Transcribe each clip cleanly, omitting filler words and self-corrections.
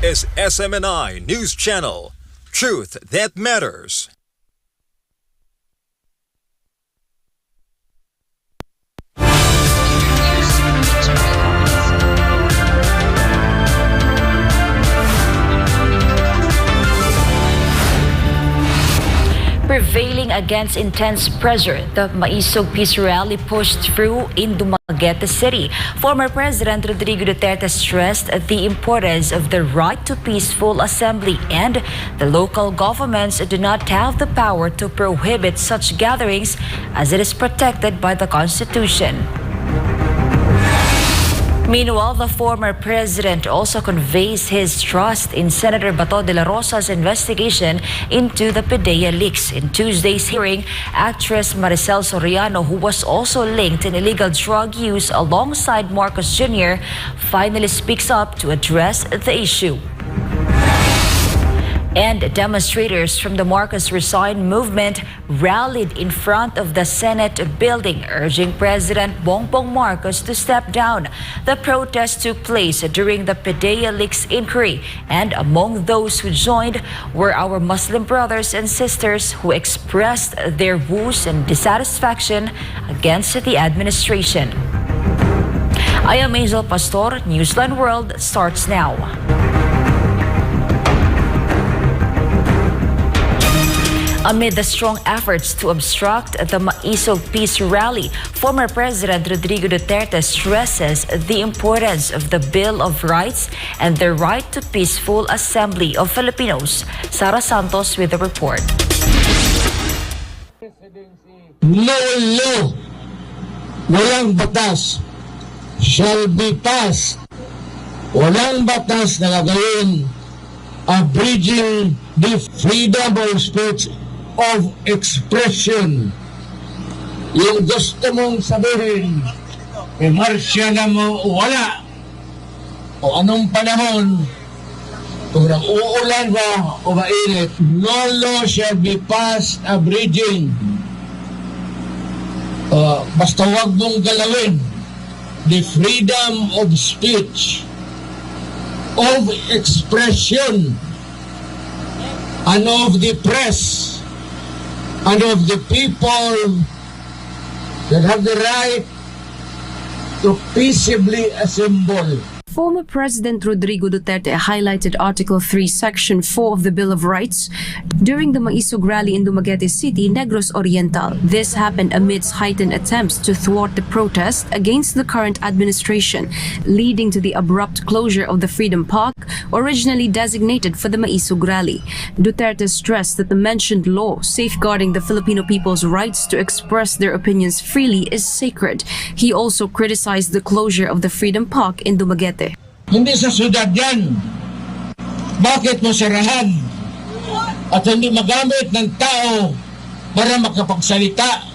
is SMNI News Channel. Truth that matters. Prevailing against intense pressure, the Maisug Peace Rally pushed through in Dumaguete City. Former President Rodrigo Duterte stressed the importance of the right to peaceful assembly, and the local governments do not have the power to prohibit such gatherings as it is protected by the Constitution. Meanwhile, the former president also conveys his trust in Senator Bato de la Rosa's investigation into the PDEA leaks. In Tuesday's hearing, actress Maricel Soriano, who was also linked in illegal drug use alongside Marcos Jr., finally speaks up to address the issue. And demonstrators from the Marcos Resign movement rallied in front of the Senate building, urging President Bongbong Marcos to step down. The protest took place during the PDEA leaks inquiry, and among those who joined were our Muslim brothers and sisters who expressed their woes and dissatisfaction against the administration. I am Angel Pastor. Newsline World starts now. Amid the strong efforts to obstruct the Maisug Peace Rally, former President Rodrigo Duterte stresses the importance of the Bill of Rights and the right to peaceful assembly of Filipinos. Sara Santos with the report. No law, walang batas, shall be passed. Walang batas na gagawin abridging the freedom of speech, of expression. Yung gusto mong sabihin, marsya na mo, wala. O anong panahon, kung nag-uulan ba o mainit, no law shall be passed abridging. Basta wag mong galawin the freedom of speech, of expression, and of the press, and of the people that have the right to peaceably assemble. Former President Rodrigo Duterte highlighted Article 3, Section 4 of the Bill of Rights during the Maisug rally in Dumaguete City, Negros Oriental. This happened amidst heightened attempts to thwart the protest against the current administration, leading to the abrupt closure of the Freedom Park, originally designated for the Maisug rally. Duterte stressed that the mentioned law safeguarding the Filipino people's rights to express their opinions freely is sacred. He also criticized the closure of the Freedom Park in Dumaguete. Hindi sa syudad yan. Bakit mo sarahan at hindi magamit ng tao para makapagsalita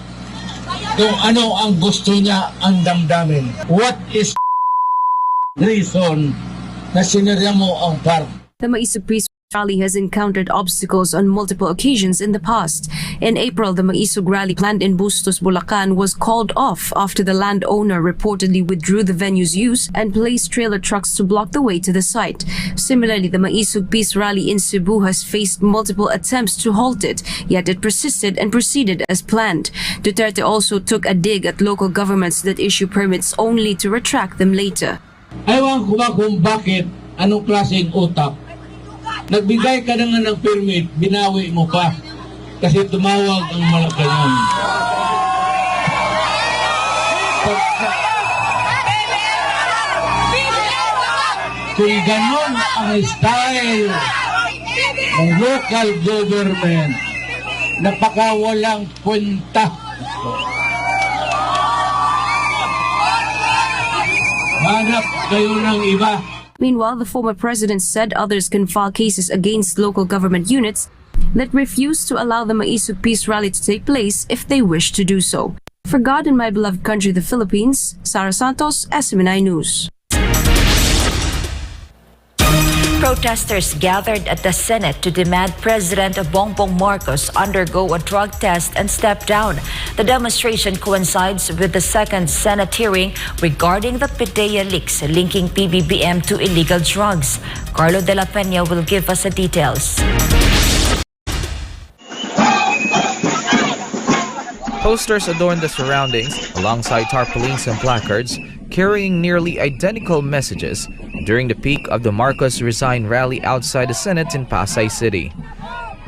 kung ano ang gusto niya ang damdamin? What is reason na sinira mo ang park? The Maisug Peace Rally has encountered obstacles on multiple occasions in the past. In April, the Maisug rally planned in Bustos, Bulacan was called off after the landowner reportedly withdrew the venue's use and placed trailer trucks to block the way to the site. Similarly, the Maisug Peace Rally in Cebu has faced multiple attempts to halt it, yet it persisted and proceeded as planned. Duterte also took a dig at local governments that issue permits only to retract them later. Ewan ko ba kung bakit, anong klaseng utak? Nagbigay ka na nga ng permit, binawi mo pa kasi tumawag ang Malacanang. Kung ganon ang style ng local government, napakawalang kwenta. Hanap kayo ng iba. Meanwhile, the former president said others can file cases against local government units that refuse to allow the Maisug Peace Rally to take place if they wish to do so. For God and my beloved country, the Philippines, Sara Santos, SMNI News. Protesters gathered at the Senate to demand President Bongbong Marcos undergo a drug test and step down. The demonstration coincides with the second Senate hearing regarding the PDEA leaks linking PBBM to illegal drugs. Carlo de la Peña will give us the details. Posters adorned the surroundings alongside tarpaulins and placards carrying nearly identical messages during the peak of the Marcos Resign rally outside the Senate in Pasay City.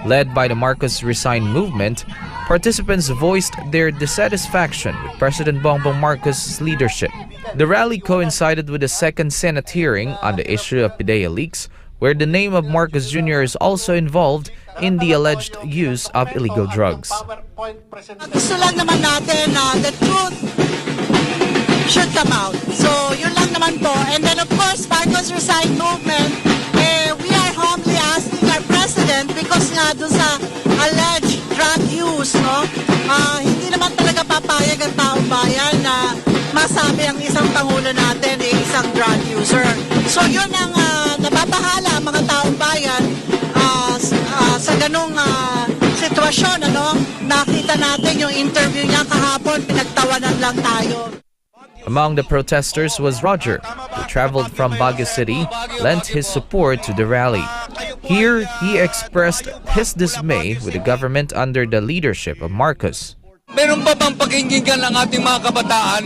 Led by the Marcos Resign movement, participants voiced their dissatisfaction with President Bongbong Marcos' leadership. The rally coincided with the second Senate hearing on the issue of PDEA leaks, where the name of Marcos Jr. is also involved in the alleged use of illegal drugs. Gusto lang naman natin na the truth should come out. So, yun lang naman po. And then, of course, Marcos Resign movement, we are humbly asking our president because nga doon sa alleged drug use, no? Hindi naman talaga papayag ang taong bayan na masabi ang isang pangulo natin ay isang drug user. So, yun ang nababahala mga taong bayan sa ganong sitwasyon, ano? Nakita natin yung interview niya kahapon, pinagtawanan lang tayo. Among the protesters was Roger, who traveled from Baguio City, lent his support to the rally. Here, he expressed his dismay with the government under the leadership of Marcos. Meron pa bang pakinggan ng ating mga kabataan?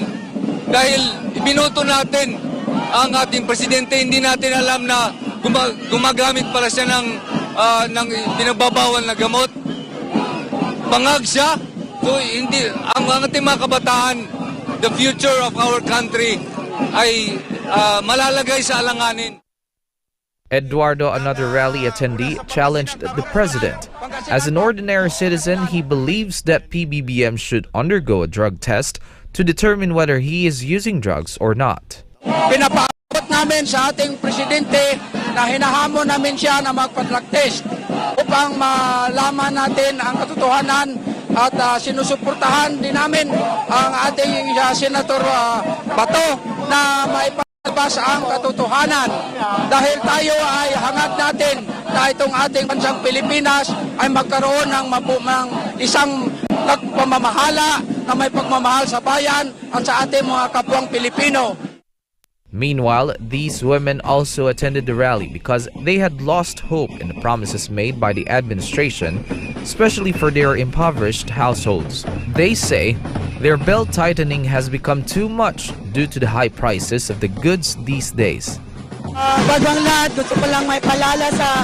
Dahil ibinoto natin ang ating presidente, hindi natin alam na gumagamit pala siya ng pinagbabawal na gamot. Bangag siya. So, hindi, ang ating mga kabataan, the future of our country ay malalagay sa alanganin. Eduardo, another rally attendee, challenged the president. As an ordinary citizen, he believes that PBBM should undergo a drug test to determine whether he is using drugs or not. Pinapaabot namin sa ating presidente na hinahamon namin siya na magpa-drug test upang malaman natin ang katotohanan at sinusuportahan din namin ang ating Senator Bato na maipalabas ang katotohanan dahil tayo ay hangad natin na itong ating bansang Pilipinas ay magkaroon ng isang pamamahala na may pagmamahal sa bayan at sa ating mga kapwang Pilipino. Meanwhile, these women also attended the rally because they had lost hope in the promises made by the administration, especially for their impoverished households. They say their belt tightening has become too much due to the high prices of the goods these days. Bago ang lahat, gusto ko lang may palala sa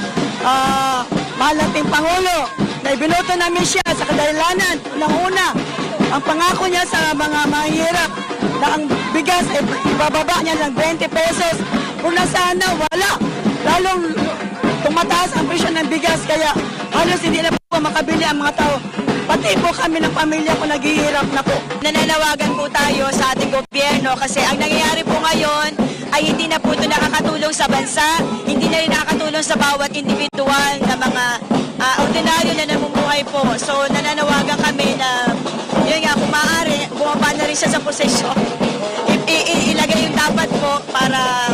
mahal nating Pangulo na ibinoto namin siya sa kadahilanan. Unang-una, ang pangako niya sa mga mahihirap na ang bigas ay ibababa niya ng 20 pesos. Kung nasana, wala. Lalong tumataas ang presyo ng bigas kaya halos hindi na po makabili ang mga tao. Pati po kami ng pamilya ko naghihirap na po. Nananawagan po tayo sa ating gobyerno kasi ang nangyayari po ngayon ay hindi na po ito nakakatulong sa bansa, hindi na rin nakakatulong sa bawat individual na mga ordinaryo na namumuhay po. So nananawagan kami na yun nga, kung maaari, bumaba na rin siya sa posisyon. Ilagay yung dapat po para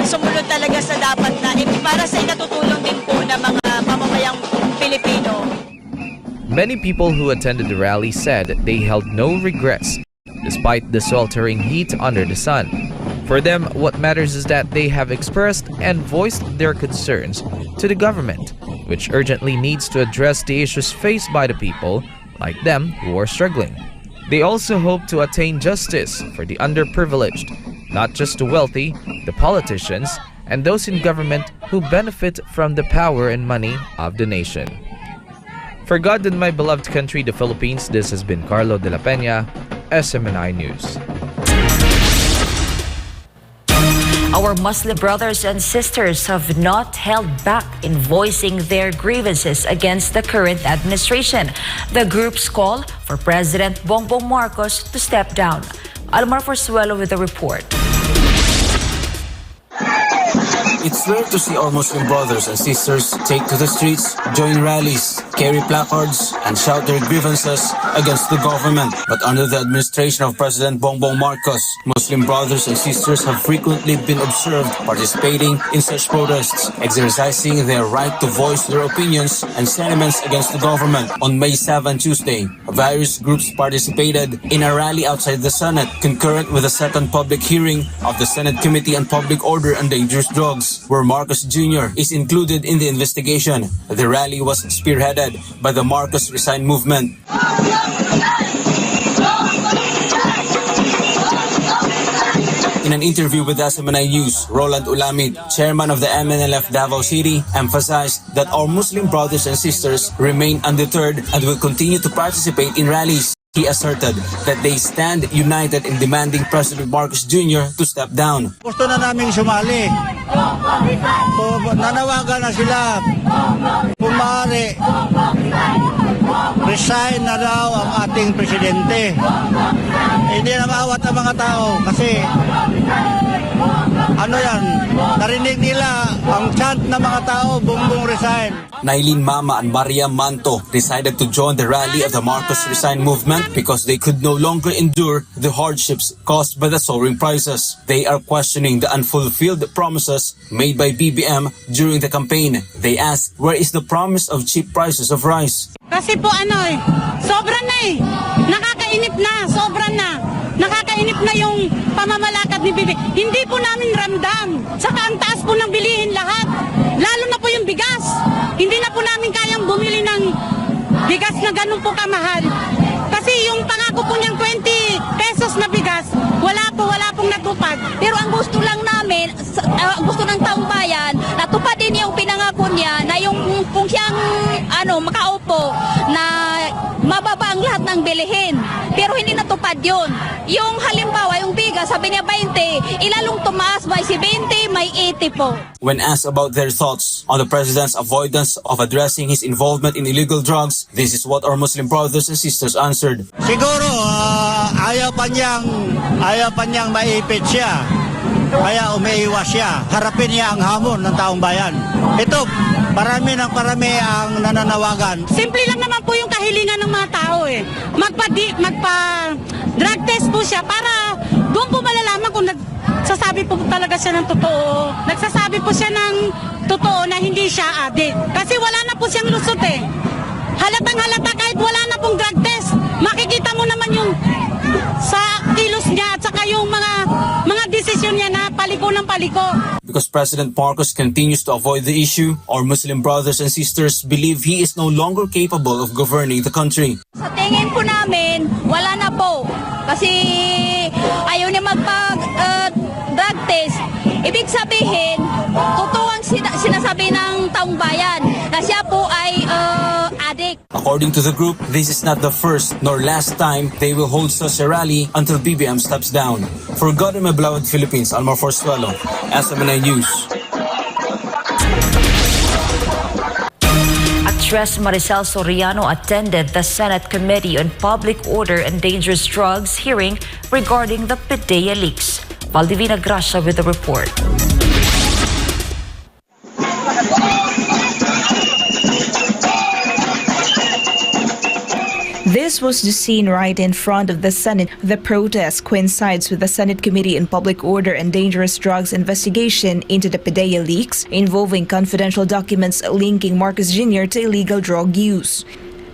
sumunod talaga sa dapat na para sa inatutulong din po ng mga mamamayang Pilipino. Many people who attended the rally said they held no regrets despite the sweltering heat under the sun. For them, what matters is that they have expressed and voiced their concerns to the government, which urgently needs to address the issues faced by the people like them who are struggling. They also hope to attain justice for the underprivileged, not just the wealthy, the politicians, and those in government who benefit from the power and money of the nation. For God and my beloved country, the Philippines, this has been Carlo de la Peña, SMNI News. Our Muslim brothers and sisters have not held back in voicing their grievances against the current administration. The groups call for President Bongbong Marcos to step down. Almar Forzuelo with the report. It's rare to see our Muslim brothers and sisters take to the streets, join rallies, carry placards, and shout their grievances against the government. But under the administration of President Bongbong Marcos, Muslim brothers and sisters have frequently been observed participating in such protests, exercising their right to voice their opinions and sentiments against the government. On May 7, Tuesday, various groups participated in a rally outside the Senate, concurrent with the second public hearing of the Senate Committee on Public Order and Dangerous Drugs, where Marcos Jr. is included in the investigation. The rally was spearheaded by the Marcos Resign movement. In an interview with SMNI News, Roland Ulamid, chairman of the MNLF Davao City, emphasized that our Muslim brothers and sisters remain undeterred and will continue to participate in rallies. He asserted that they stand united in demanding President Marcos Jr. to step down. Gusto na naming sumali. Nanawagan na sila. Kung maaari, resign na daw ang ating presidente. Hindi na maawat ang mga tao kasi ano yan, narinig nila ang chant ng mga tao, Bongbong resign. Nailin Mama and Maria Manto decided to join the rally of the Marcos Resign movement because they could no longer endure the hardships caused by the soaring prices. They are questioning the unfulfilled promises made by PBBM during the campaign. They ask, where is the promise of cheap prices of rice? Kasi po sobra na nakakainip na, sobra na. Nakakainip na yung pamamalakad ni Bibi. Hindi po namin ramdam. Saka ang taas po ng bilihin lahat. Lalo na po yung bigas. Hindi na po namin kayang bumili ng bigas na ganun po kamahal. Kasi yung pangako po niyang 20 pesos na bigas, wala pong natupad. Pero ang gusto lang namin, gusto ng taong bayan, natupad din yung pinangako niya na yung kung siyang makaupo na mababa ang lahat ng bilihin. Pero hindi natupad yun. Yung halimbawa, yung bigas, sabi niya 20, ilalong tumaas by 70, may 80 po. When asked about their thoughts on the president's avoidance of addressing his involvement in illegal drugs, this is what our Muslim brothers and sisters answered. Siguro, ayaw pa niyang maipit siya. Kaya umiiwas siya. Harapin niya ang hamon ng taong bayan. Ito, parami ang nananawagan. Simple lang naman po yung kahilingan ng mga tao magpa-drug test po siya para doon po malalaman kung nagsasabi po talaga siya ng totoo. Nagsasabi po siya ng totoo na hindi siya addict. Kasi wala na po siyang lusot Halatang halata kahit wala na pong drug test. Makikita mo naman yung sa kilos niya at saka yung mga desisyon niya na paliko ng paliko. Because President Marcos continues to avoid the issue, our Muslim brothers and sisters believe he is no longer capable of governing the country. Sa tingin po namin, wala na po. Kasi ayaw niya magpag-drug test. Ibig sabihin, totoo ang sinasabi ng taong bayan na siya po ay addict. According to the group, this is not the first nor last time they will hold such a rally until BBM steps down. For God and my beloved Philippines, Almar Forzuelo, SMNI News. Actress Maricel Soriano attended the Senate Committee on Public Order and Dangerous Drugs hearing regarding the PDEA leaks. Valdivina Gracia with the report. This was the scene right in front of the Senate. The protest coincides with the Senate Committee on Public Order and Dangerous Drugs investigation into the PDEA leaks involving confidential documents linking Marcos Jr. to illegal drug use.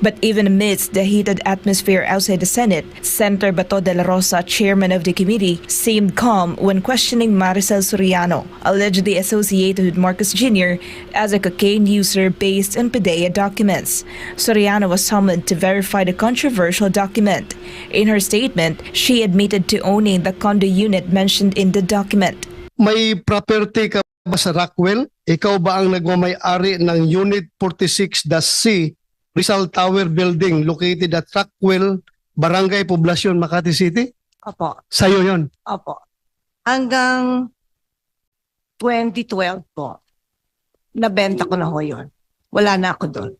But even amidst the heated atmosphere outside the Senate, Senator Bato de la Rosa, chairman of the committee, seemed calm when questioning Maricel Soriano, allegedly associated with Marcos Jr. as a cocaine user based on PDEA documents. Soriano was summoned to verify the controversial document. In her statement, she admitted to owning the condo unit mentioned in the document. May property ka ba sa Rockwell? Ikaw ba ang nagmamay-ari ng Unit 46-C Rizal Tower Building located at Rockwell, Barangay Poblacion, Makati City? Opo. Sa'yo yon? Opo. Hanggang 2012 po, nabenta ko na ho yun. Wala na ako doon.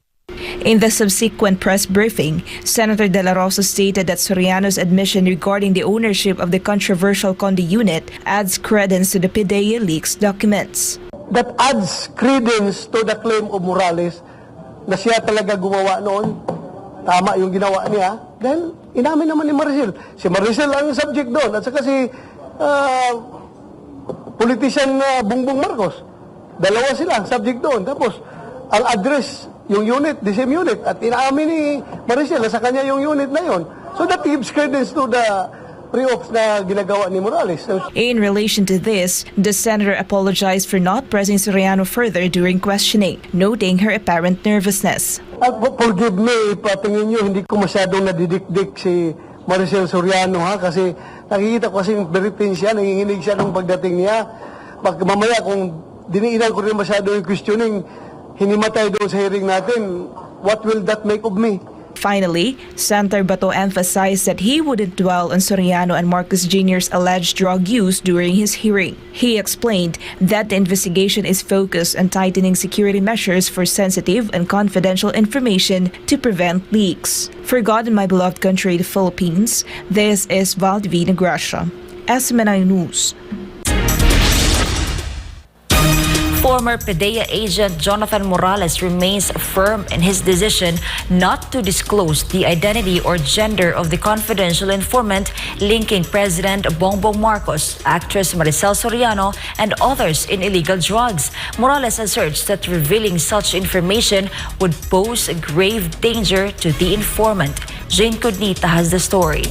In the subsequent press briefing, Senator De La Rosa stated that Soriano's admission regarding the ownership of the controversial condo unit adds credence to the PDEA leaks documents. That adds credence to the claim of Morales na siya talaga gumawa noon. Tama yung ginawa niya. Dahil inamin naman ni Maricel. Si Maricel ang subject doon. At saka si politician Bongbong Marcos. Dalawa sila subject doon. Tapos, ang address, yung unit, the same unit. At inaamin ni Maricel na sa kanya yung unit na yon. So that gives credence to the pre-ops na ginagawa ni Morales. In relation to this, the senator apologized for not pressing Soriano further during questioning, noting her apparent nervousness. Forgive me, patingin nyo, hindi ko masyadong nadidikdik si Maricel Soriano ha, kasi nakikita ko kasing beritin siya, nanginginig siya nung pagdating niya. Mamaya kung diniinan ko rin masyado yung questioning, hinimatay doon sa hearing natin, what will that make of me? Finally, Senator Bato emphasized that he wouldn't dwell on Soriano and Marcos Jr.'s alleged drug use during his hearing. He explained that the investigation is focused on tightening security measures for sensitive and confidential information to prevent leaks. For God and my beloved country, the Philippines, this is Valdivina Gracia, SMNI News. Former PDEA agent Jonathan Morales remains firm in his decision not to disclose the identity or gender of the confidential informant linking President Bongbong Marcos, actress Maricel Soriano, and others in illegal drugs. Morales asserts that revealing such information would pose a grave danger to the informant. Jane Cognita has the story.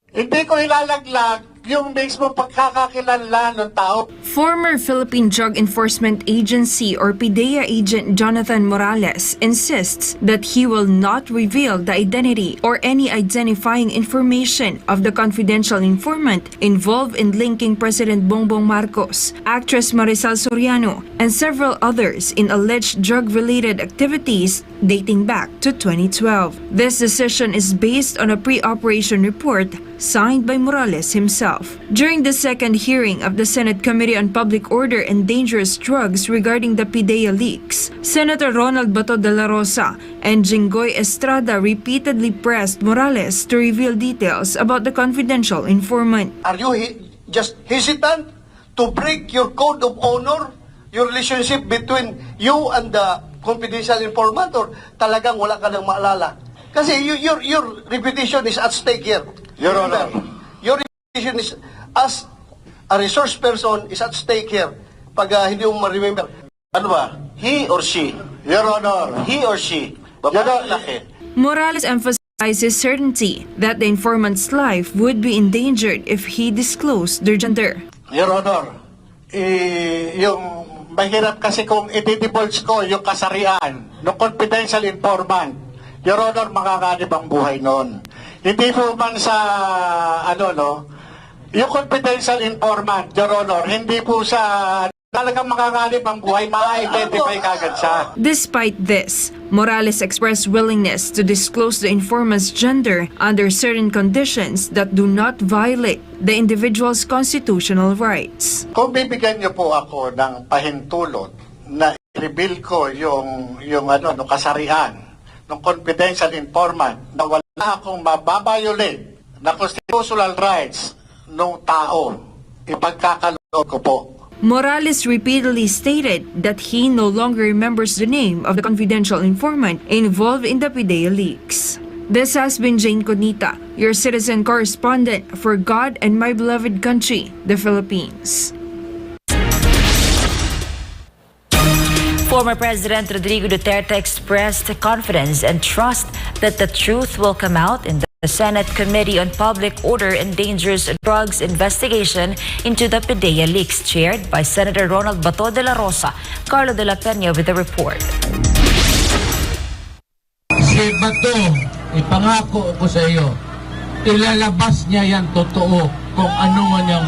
Hindi ko ilalaglag yung mismo pagkakakilanlan ng tao. Former Philippine Drug Enforcement Agency or PDEA agent Jonathan Morales insists that he will not reveal the identity or any identifying information of the confidential informant involved in linking President Bongbong Marcos, actress Maricel Soriano, and several others in alleged drug-related activities dating back to 2012. This decision is based on a pre-operation report signed by Morales himself. During the second hearing of the Senate Committee on Public Order and Dangerous Drugs regarding the PDEA leaks, Senator Ronald Bato dela Rosa and Jinggoy Estrada repeatedly pressed Morales to reveal details about the confidential informant. Are you just hesitant to break your code of honor, your relationship between you and the confidential informant, or talagang wala ka nang maalala? Kasi your reputation is at stake here. Your Honor, your reputation is as a resource person is at stake here. Pag hindi mo ma-remember. Ano ba? He or she? Your Honor, he or she? Babae, laki. Morales emphasizes certainty that the informant's life would be endangered if he disclosed their gender. Your Honor, yung mahirap kasi kung itidivulge ko yung kasarian ng confidential informant, Your Honor, makakanib ang buhay noon. Hindi po man sa, yung confidential informant, Your Honor, hindi po sa talagang makakanib ang buhay, ma-identify kagad siya. Despite this, Morales expressed willingness to disclose the informant's gender under certain conditions that do not violate the individual's constitutional rights. Kung bibigyan niyo po ako ng pahintulot na i-reveal ko yung kasarian ng confidential informant na wala akong mababiolate na constitutional rights ng tao, ipagkakaloob ko po. Morales repeatedly stated that he no longer remembers the name of the confidential informant involved in the PDEA leaks. This has been Jane Cognita, your citizen correspondent for God and my beloved country, the Philippines. Former President Rodrigo Duterte expressed confidence and trust that the truth will come out in the Senate Committee on Public Order and Dangerous Drugs investigation into the PDEA leaks, chaired by Senator Ronald Bato dela Rosa. Carlo de la Peña with the report. Si Bato, ipangako ko sa iyo, ilalabas niya yan totoo kung ano man yung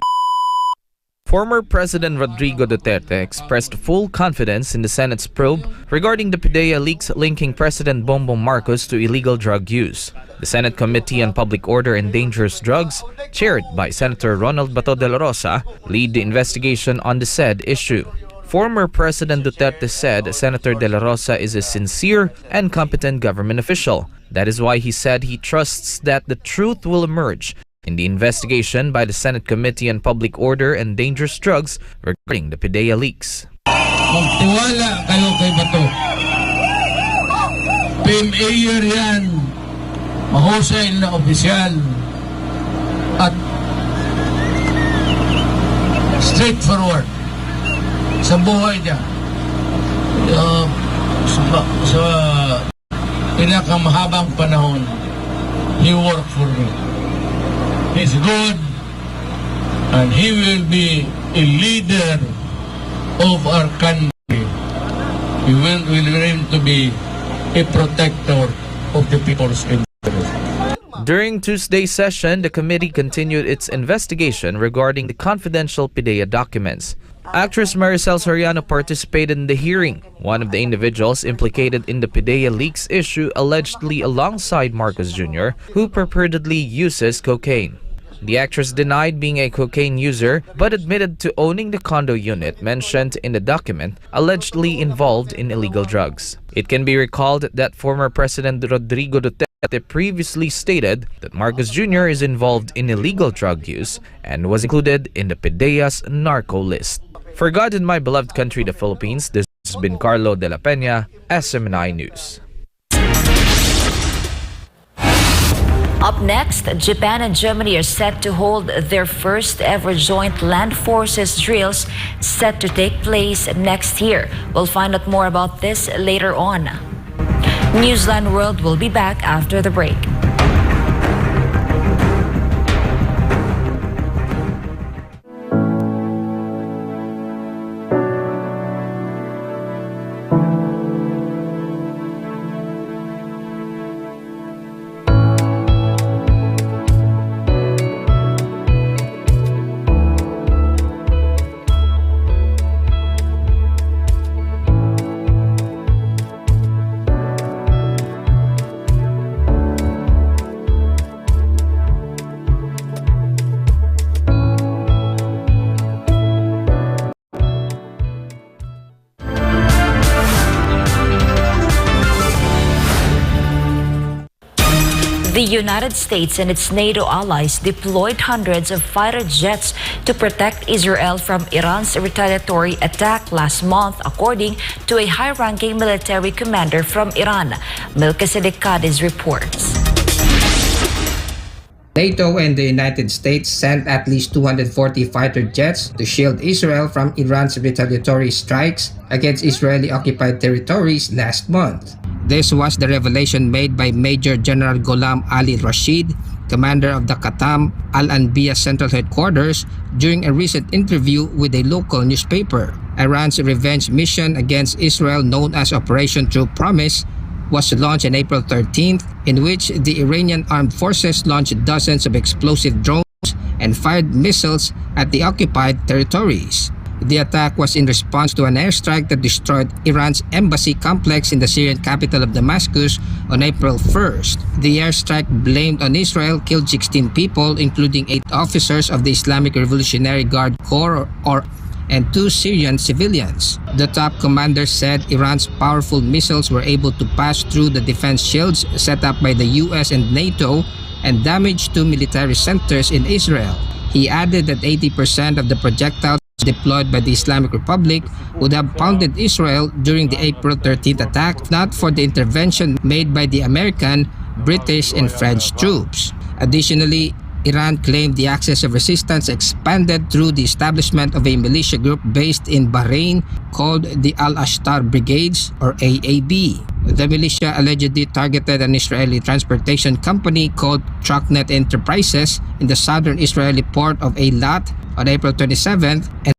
Former President Rodrigo Duterte expressed full confidence in the Senate's probe regarding the PDEA leaks linking President Bongbong Marcos to illegal drug use. The Senate Committee on Public Order and Dangerous Drugs, chaired by Senator Ronald Bato dela Rosa, lead the investigation on the said issue. Former President Duterte said Senator De La Rosa is a sincere and competent government official. That is why he said he trusts that the truth will emerge in the investigation by the Senate Committee on Public Order and Dangerous Drugs regarding the PDEA leaks. magtiwala kayo kay Bato. mayor yan, mahusay na opisyal, at straightforward sa buhay niya. Sa pinakamahabang panahon, he worked for me. He's good, and he will be a leader of our country. He will learn to be a protector of the people's interests. During Tuesday's session, the committee continued its investigation regarding the confidential PDEA documents. Actress Maricel Soriano participated in the hearing, one of the individuals implicated in the PDEA leaks issue allegedly alongside Marcos Jr., who purportedly uses cocaine. The actress denied being a cocaine user but admitted to owning the condo unit mentioned in the document allegedly involved in illegal drugs. It can be recalled that former President Rodrigo Duterte previously stated that Marcos Jr. is involved in illegal drug use and was included in the PDEA's narco list. For God and my beloved country, the Philippines, this has been Carlo de la Peña, SMNI News. Up next, Japan and Germany are set to hold their first ever joint land forces drills set to take place next year. We'll find out more about this later on. Newsline World will be back after the break. The United States and its NATO allies deployed hundreds of fighter jets to protect Israel from Iran's retaliatory attack last month, according to a high-ranking military commander from Iran. Melchizedek Cadiz reports. NATO and the United States sent at least 240 fighter jets to shield Israel from Iran's retaliatory strikes against Israeli-occupied territories last month. This was the revelation made by Major General Gholam Ali Rashid, commander of the Qatam Al-Anbiya Central Headquarters, during a recent interview with a local newspaper. Iran's revenge mission against Israel, known as Operation True Promise, was launched on April 13th, in which the Iranian armed forces launched dozens of explosive drones and fired missiles at the occupied territories. The attack was in response to an airstrike that destroyed Iran's embassy complex in the Syrian capital of Damascus on April 1st. The airstrike blamed on Israel killed 16 people, including 8 officers of the Islamic Revolutionary Guard Corps and 2 Syrian civilians. The top commander said Iran's powerful missiles were able to pass through the defense shields set up by the US and NATO and damage 2 military centers in Israel. He added that 80% of the projectiles deployed by the Islamic Republic would have pounded Israel during the April 13th attack, not for the intervention made by the American, British, and French troops. Additionally, Iran claimed the axis of resistance expanded through the establishment of a militia group based in Bahrain called the Al-Ashtar Brigades, or AAB. The militia allegedly targeted an Israeli transportation company called Trucknet Enterprises in the southern Israeli port of Eilat on April 27th and